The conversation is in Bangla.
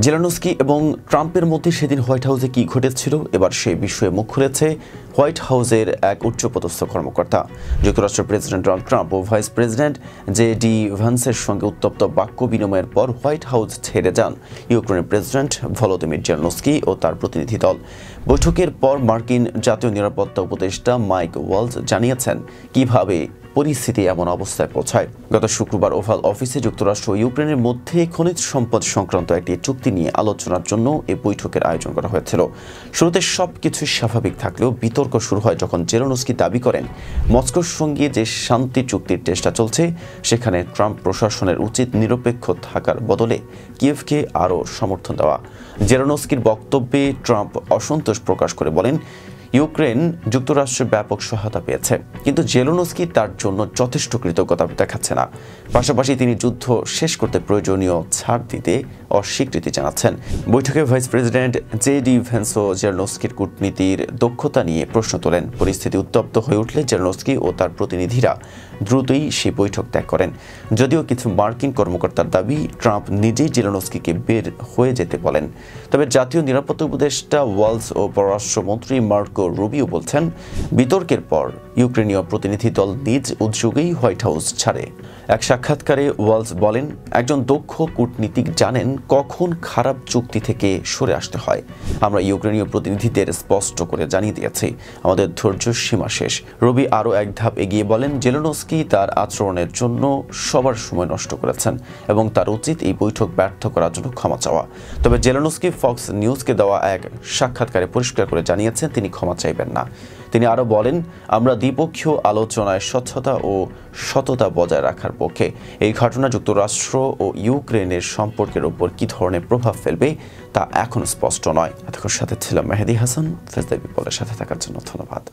জেলেনস্কি এবং ট্রাম্পের মধ্যে সেদিন হোয়াইট হাউসে কি ঘটেছিল এবার সেই বিষয়ে মুখ খুলেছে হোয়াইট হাউসের এক উচ্চপদস্থ কর্মকর্তা। যুক্তরাষ্ট্রের প্রেসিডেন্ট ডোনাল্ড ট্রাম্প ও ভাইস প্রেসিডেন্ট জে.ডি. ভ্যান্সের সঙ্গে উত্তপ্ত বাক্য বিনিময়ের পর হোয়াইট হাউস ছেড়ে যান ইউক্রেনের প্রেসিডেন্ট ভলোদিমির জেলেনস্কি ও তার প্রতিনিধি দল। বৈঠকের পর মার্কিন জাতীয় নিরাপত্তা উপদেষ্টা মাইক ওয়ালজ জানিয়েছেন কিভাবে পরিস্থিতি এমন অবস্থায় পৌঁছায়। গত শুক্রবার ওভাল অফিসে যুক্তরাষ্ট্র ও ইউক্রেনের মধ্যে খনিজ সম্পদ সংক্রান্ত একটি চুক্তি নিয়ে আলোচনার জন্য এই বৈঠকের আয়োজন করা হয়েছিল। শুরুতে সবকিছু স্বাভাবিক থাকলেও বিতর্ক শুরু হয় যখন জেলেনস্কি দাবি করেন মস্কোর সঙ্গে যে শান্তি চুক্তির চেষ্টা চলছে সেখানে ট্রাম্প প্রশাসনের উচিত নিরপেক্ষ থাকার বদলে কিয়েভকে আরও সমর্থন দেওয়া। জেলেনস্কির বক্তব্যে ট্রাম্প অসন্তোষ প্রকাশ করে বলেন, ইউক্রেন যুক্তরাষ্ট্রের ব্যাপক সহায়তা পেয়েছে, কিন্তু জেলেনস্কি তার জন্য যথেষ্ট কৃতজ্ঞতা দেখাচ্ছে না। পাশাপাশি তিনি যুদ্ধ শেষ করতে প্রয়োজনীয় ছাড় দিতে অস্বীকৃতি জানাচ্ছেন। বৈঠকে ভাইস প্রেসিডেন্ট জে.ডি. ভ্যান্সও জেলেনস্কির কূটনীতির দক্ষতা নিয়ে প্রশ্ন তোলেন। পরিস্থিতি উত্তপ্ত হয়ে উঠলে জেলেনস্কি ও তার প্রতিনিধিরা দ্রুতই সেই বৈঠক ত্যাগ করেন। যদিও কিছু মার্কিন কর্মকর্তার দাবি ট্রাম্প নিজেই জেলেনস্কিকে বের হয়ে যেতে বলেন। তবে জাতীয় নিরাপত্তা উপদেষ্টা ওয়ালস ও পররাষ্ট্রমন্ত্রী মার্কো রুবিও বলছেন, বিতর্কের পর ইউক্রেনীয় প্রতিনিধি দল নিজ উদ্যোগেই হোয়াইট হাউস ছাড়ে। এক সাক্ষাৎকারে ওয়ালস বলেন, একজন দক্ষ কূটনীতিক জানেন কখন খারাপ চুক্তি থেকে সরে আসতে হয়। আমরা ইউক্রেনীয় প্রতিনিধিদের স্পষ্ট করে জানিয়ে দিয়েছি, আমাদের ধৈর্য সীমা শেষ। রবি আরও এক ধাপ এগিয়ে বলেন, জেলেনস্কি তার আচরণের জন্য সবার সময় নষ্ট করেছেন এবং তার উচিত এই বৈঠক ব্যর্থ করার জন্য ক্ষমা চাওয়া। তবে জেলেনস্কি ফক্স নিউজকে দেওয়া এক সাক্ষাৎকারে পরিষ্কার করে জানিয়েছেন তিনি ক্ষমা চাইবেন না। তিনি আরও বলেন, আমরা দ্বিপক্ষীয় আলোচনায় স্বচ্ছতা ও সততা বজায় রাখার পক্ষে। এই ঘটনা যুক্তরাষ্ট্র ও ইউক্রেনের সম্পর্কের উপর কী ধরনের প্রভাব ফেলবে তা এখনও স্পষ্ট নয়। এতক্ষণ সাথে ছিলাম মেহেদী হাসান। ফেস দ্য পিপলের সাথে থাকার জন্য ধন্যবাদ।